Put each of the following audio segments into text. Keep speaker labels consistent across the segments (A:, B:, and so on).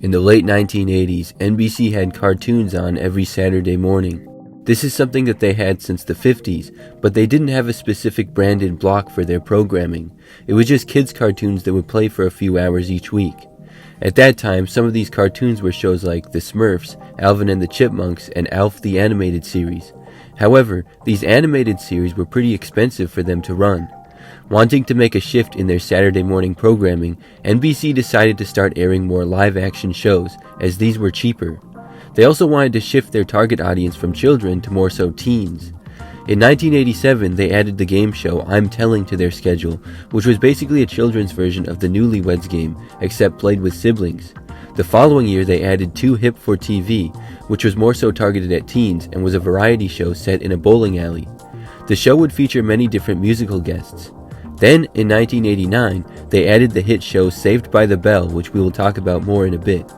A: In the late 1980s, NBC had cartoons on every Saturday morning. This is something that they had since the 50s, but they didn't have a specific branded block for their programming. It was just kids' cartoons that would play for a few hours each week. At that time, some of these cartoons were shows like The Smurfs, Alvin and the Chipmunks, and Alf the Animated Series. However, these animated series were pretty expensive for them to run. Wanting to make a shift in their Saturday morning programming, NBC decided to start airing more live-action shows, as these were cheaper. They also wanted to shift their target audience from children to more so teens. In 1987, they added the game show I'm Telling to their schedule, which was basically a children's version of the Newlyweds Game, except played with siblings. The following year, they added Too Hip for TV, which was more so targeted at teens and was a variety show set in a bowling alley. The show would feature many different musical guests. Then, in 1989, they added the hit show Saved by the Bell, which we will talk about more in a bit.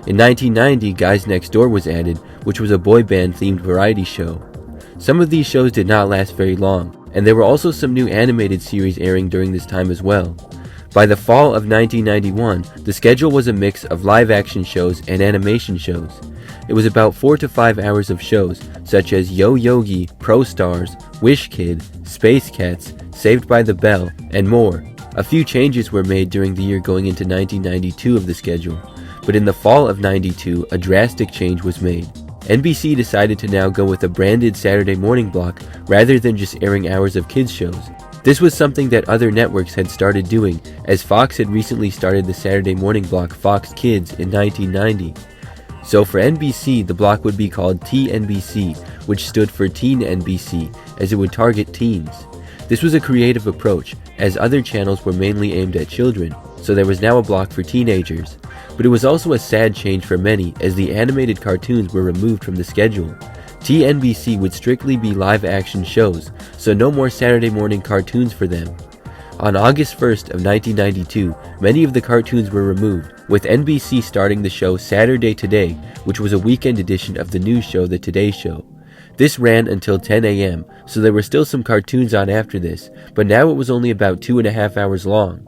A: In 1990, Guys Next Door was added, which was a boy band-themed variety show. Some of these shows did not last very long, and there were also some new animated series airing during this time as well. By the fall of 1991, the schedule was a mix of live-action shows and animation shows. It was about 4 to 5 hours of shows, such as Yo Yogi, Pro Stars, Wish Kid, Space Cats, Saved by the Bell, and more. A few changes were made during the year going into 1992 of the schedule, but in the fall of 92, a drastic change was made. NBC decided to now go with a branded Saturday morning block rather than just airing hours of kids shows. This was something that other networks had started doing, as Fox had recently started the Saturday morning block Fox Kids in 1990. So for NBC, the block would be called TNBC, which stood for Teen NBC, as it would target teens. This was a creative approach, as other channels were mainly aimed at children, so there was now a block for teenagers. But it was also a sad change for many, as the animated cartoons were removed from the schedule. TNBC would strictly be live-action shows, so no more Saturday morning cartoons for them. On August 1st of 1992, many of the cartoons were removed, with NBC starting the show Saturday Today, which was a weekend edition of the news show The Today Show. This ran until 10 a.m., so there were still some cartoons on after this, but now it was only about 2.5 hours long.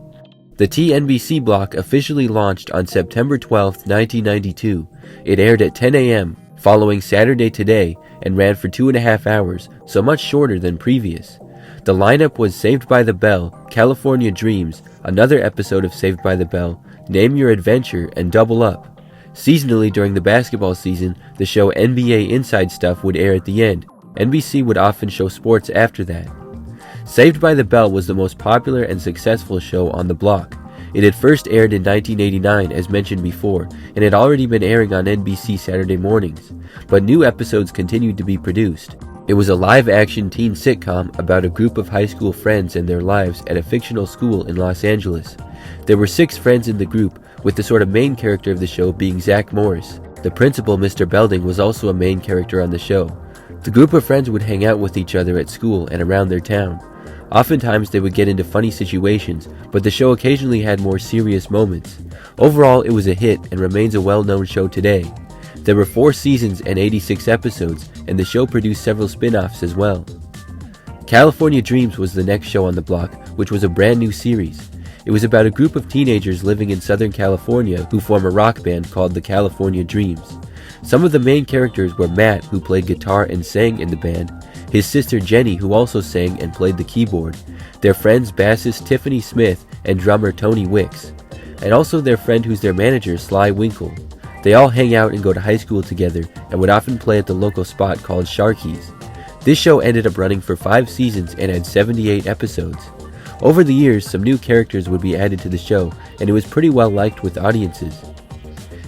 A: The TNBC block officially launched on September 12, 1992. It aired at 10 a.m., following Saturday Today, and ran for 2.5 hours, so much shorter than previous. The lineup was Saved by the Bell, California Dreams, another episode of Saved by the Bell, Name Your Adventure, and Double Up. Seasonally during the basketball season, the show NBA Inside Stuff would air at the end. NBC would often show sports after that. Saved by the Bell was the most popular and successful show on the block. It had first aired in 1989, as mentioned before, and had already been airing on NBC Saturday mornings, but new episodes continued to be produced. It was a live-action teen sitcom about a group of high school friends and their lives at a fictional school in Los Angeles. There were 6 friends in the group, with the sort of main character of the show being Zach Morris. The principal, Mr. Belding, was also a main character on the show. The group of friends would hang out with each other at school and around their town. Oftentimes they would get into funny situations, but the show occasionally had more serious moments. Overall, it was a hit and remains a well-known show today. There were 4 seasons and 86 episodes, and the show produced several spin-offs as well. California Dreams was the next show on the block, which was a brand new series. It was about a group of teenagers living in Southern California who form a rock band called the California Dreams. Some of the main characters were Matt, who played guitar and sang in the band, his sister Jenny, who also sang and played the keyboard, their friends bassist Tiffany Smith and drummer Tony Wicks, and also their friend who's their manager, Sly Winkle. They all hang out and go to high school together and would often play at the local spot called Sharky's. This show ended up running for 5 seasons and had 78 episodes. Over the years, some new characters would be added to the show, and it was pretty well liked with audiences.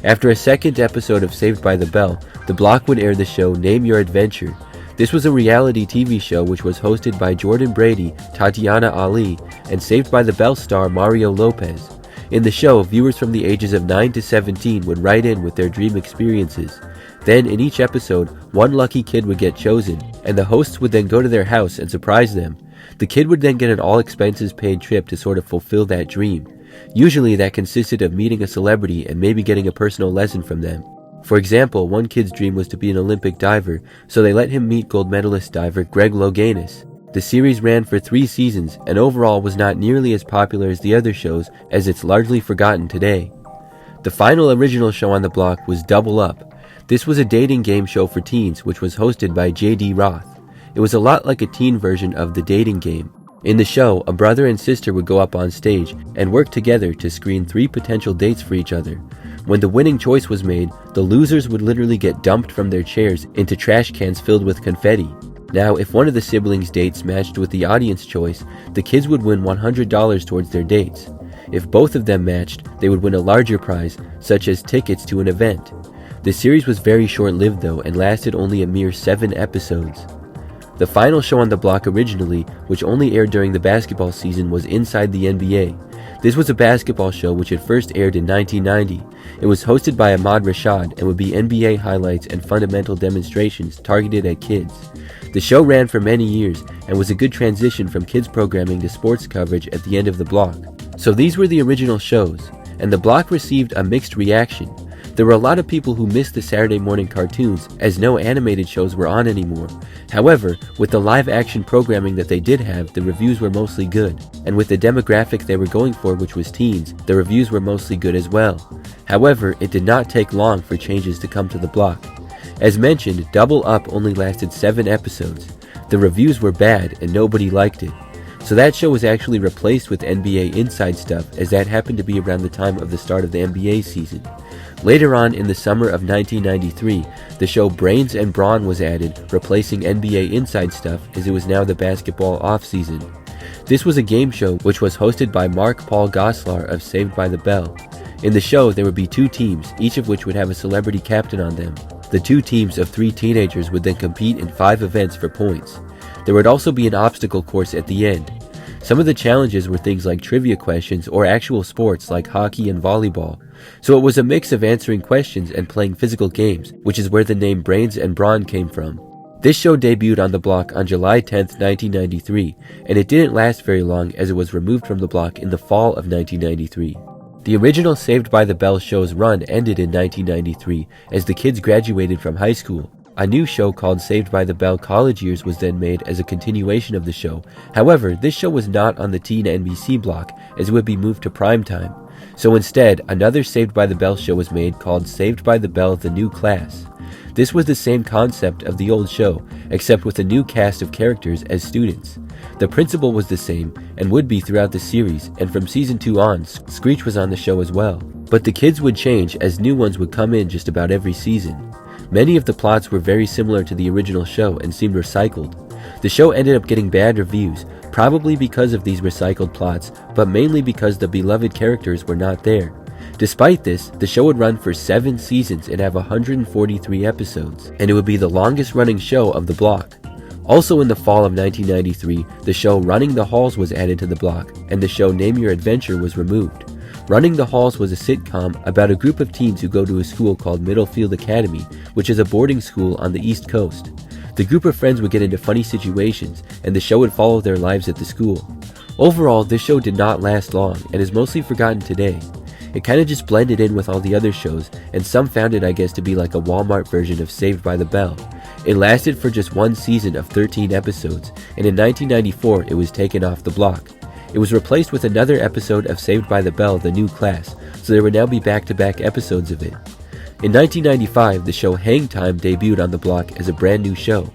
A: After a second episode of Saved by the Bell, the block would air the show Name Your Adventure. This was a reality TV show which was hosted by Jordan Brady, Tatiana Ali, and Saved by the Bell star Mario Lopez. In the show, viewers from the ages of 9 to 17 would write in with their dream experiences. Then, in each episode, one lucky kid would get chosen, and the hosts would then go to their house and surprise them. The kid would then get an all-expenses-paid trip to sort of fulfill that dream. Usually that consisted of meeting a celebrity and maybe getting a personal lesson from them. For example, one kid's dream was to be an Olympic diver, so they let him meet gold medalist diver Greg Louganis. The series ran for 3 seasons and overall was not nearly as popular as the other shows, as it's largely forgotten today. The final original show on the block was Double Up. This was a dating game show for teens which was hosted by J.D. Roth. It was a lot like a teen version of the dating game. In the show, a brother and sister would go up on stage and work together to screen 3 potential dates for each other. When the winning choice was made, the losers would literally get dumped from their chairs into trash cans filled with confetti. Now, if one of the siblings' dates matched with the audience choice, the kids would win $100 towards their dates. If both of them matched, they would win a larger prize, such as tickets to an event. The series was very short-lived though and lasted only a mere 7 episodes. The final show on the block originally, which only aired during the basketball season, was Inside the NBA. This was a basketball show which had first aired in 1990. It was hosted by Ahmad Rashad and would be NBA highlights and fundamental demonstrations targeted at kids. The show ran for many years and was a good transition from kids programming to sports coverage at the end of the block. So these were the original shows, and the block received a mixed reaction. There were a lot of people who missed the Saturday morning cartoons as no animated shows were on anymore. However, with the live-action programming that they did have, the reviews were mostly good. And with the demographic they were going for, which was teens, the reviews were mostly good as well. However, it did not take long for changes to come to the block. As mentioned, Double Up only lasted 7 episodes. The reviews were bad and nobody liked it. So that show was actually replaced with NBA Inside Stuff, as that happened to be around the time of the start of the NBA season. Later on in the summer of 1993, the show Brains and Brawn was added, replacing NBA Inside Stuff, as it was now the basketball off-season. This was a game show which was hosted by Mark Paul Gosselaar of Saved by the Bell. In the show, there would be 2 teams, each of which would have a celebrity captain on them. The 2 teams of 3 teenagers would then compete in 5 events for points. There would also be an obstacle course at the end. Some of the challenges were things like trivia questions or actual sports like hockey and volleyball. So it was a mix of answering questions and playing physical games, which is where the name Brains and Brawn came from. This show debuted on the block on July 10th, 1993, and it didn't last very long as it was removed from the block in the fall of 1993. The original Saved by the Bell show's run ended in 1993 as the kids graduated from high school. A new show called Saved by the Bell College Years was then made as a continuation of the show. However, this show was not on the teen NBC block as it would be moved to primetime. So instead, another Saved by the Bell show was made called Saved by the Bell The New Class. This was the same concept of the old show, except with a new cast of characters as students. The principal was the same and would be throughout the series, and from season 2 on, Screech was on the show as well. But the kids would change as new ones would come in just about every season. Many of the plots were very similar to the original show and seemed recycled. The show ended up getting bad reviews, probably because of these recycled plots, but mainly because the beloved characters were not there. Despite this, the show would run for 7 seasons and have 143 episodes, and it would be the longest running show of the block. Also in the fall of 1993, the show Running the Halls was added to the block, and the show Name Your Adventure was removed. Running the Halls was a sitcom about a group of teens who go to a school called Middlefield Academy, which is a boarding school on the East Coast. The group of friends would get into funny situations, and the show would follow their lives at the school. Overall, this show did not last long, and is mostly forgotten today. It kinda just blended in with all the other shows, and some found it, I guess, to be like a Walmart version of Saved by the Bell. It lasted for just 1 season of 13 episodes, and in 1994 it was taken off the block. It was replaced with another episode of Saved by the Bell The New Class, so there would now be back-to-back episodes of it. In 1995, the show Hang Time debuted on the block as a brand new show.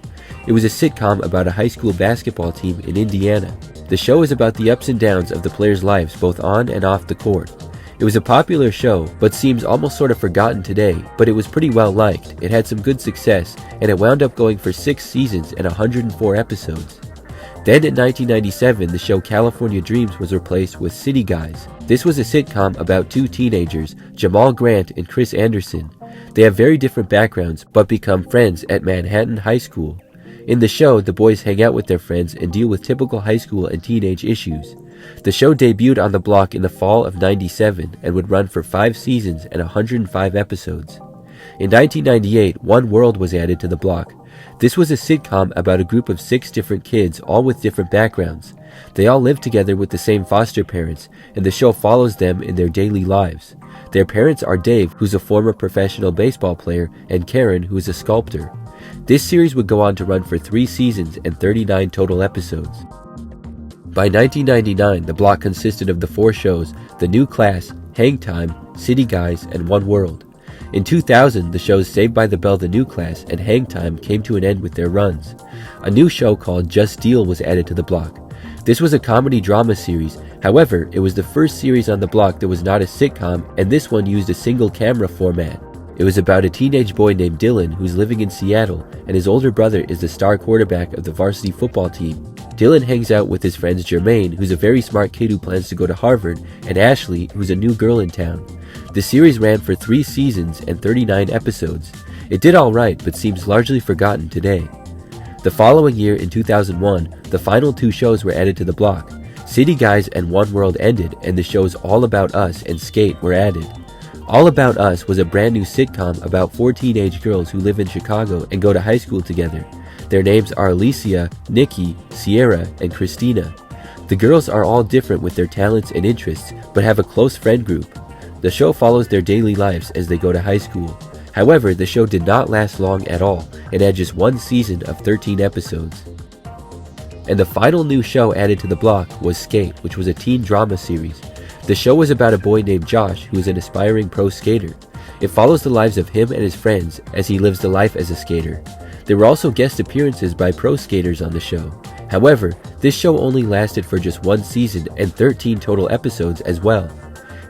A: It was a sitcom about a high school basketball team in Indiana. The show is about the ups and downs of the players' lives both on and off the court. It was a popular show, but seems almost sort of forgotten today, but it was pretty well liked. It had some good success, and it wound up going for 6 seasons and 104 episodes. Then in 1997, the show California Dreams was replaced with City Guys. This was a sitcom about 2 teenagers, Jamal Grant and Chris Anderson. They have very different backgrounds, but become friends at Manhattan High School. In the show, the boys hang out with their friends and deal with typical high school and teenage issues. The show debuted on the block in the fall of '97 and would run for 5 seasons and 105 episodes. In 1998, One World was added to the block. This was a sitcom about a group of 6 different kids, all with different backgrounds. They all live together with the same foster parents, and the show follows them in their daily lives. Their parents are Dave, who's a former professional baseball player, and Karen, who is a sculptor. This series would go on to run for 3 seasons and 39 total episodes. By 1999, the block consisted of the 4 shows The New Class, Hang Time, City Guys, and One World. In 2000, the shows Saved by the Bell The New Class and Hang Time came to an end with their runs. A new show called Just Deal was added to the block. This was a comedy drama series, however, it was the first series on the block that was not a sitcom, and this one used a single camera format. It was about a teenage boy named Dylan who's living in Seattle, and his older brother is the star quarterback of the varsity football team. Dylan hangs out with his friends Jermaine, who's a very smart kid who plans to go to Harvard, and Ashley, who's a new girl in town. The series ran for 3 seasons and 39 episodes. It did alright, but seems largely forgotten today. The following year, in 2001, the final 2 shows were added to the block. City Guys and One World ended, and the shows All About Us and Skate were added. All About Us was a brand new sitcom about 4 teenage girls who live in Chicago and go to high school together. Their names are Alicia, Nikki, Sierra, and Christina. The girls are all different with their talents and interests, but have a close friend group. The show follows their daily lives as they go to high school. However, the show did not last long at all and had just 1 season of 13 episodes. And the final new show added to the block was Skate, which was a teen drama series. The show was about a boy named Josh who is an aspiring pro skater. It follows the lives of him and his friends as he lives the life as a skater. There were also guest appearances by pro skaters on the show. However, this show only lasted for just 1 season and 13 total episodes as well.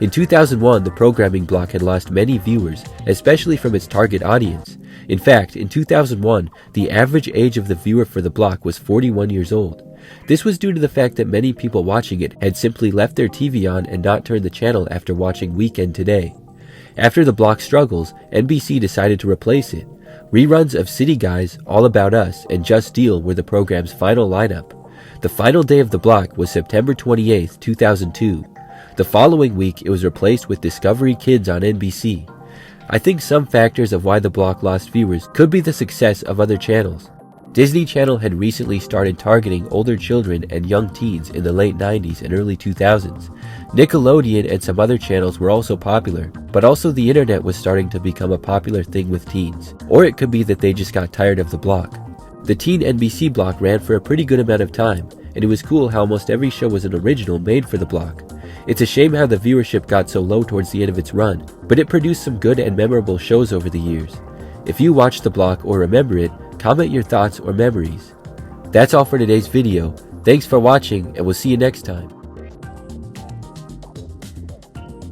A: In 2001, the programming block had lost many viewers, especially from its target audience. In fact, in 2001, the average age of the viewer for the block was 41 years old. This was due to the fact that many people watching it had simply left their TV on and not turned the channel after watching Weekend Today. After the block's struggles, NBC decided to replace it. Reruns of City Guys, All About Us, and Just Deal were the program's final lineup. The final day of the block was September 28, 2002. The following week, it was replaced with Discovery Kids on NBC. I think some factors of why the block lost viewers could be the success of other channels. Disney Channel had recently started targeting older children and young teens in the late 90s and early 2000s. Nickelodeon and some other channels were also popular, but also the internet was starting to become a popular thing with teens. Or it could be that they just got tired of the block. The teen NBC block ran for a pretty good amount of time, and it was cool how almost every show was an original made for the block. It's a shame how the viewership got so low towards the end of its run, but it produced some good and memorable shows over the years. If you watched the block or remember it, comment your thoughts or memories. That's all for today's video. Thanks for watching, and we'll see you next time.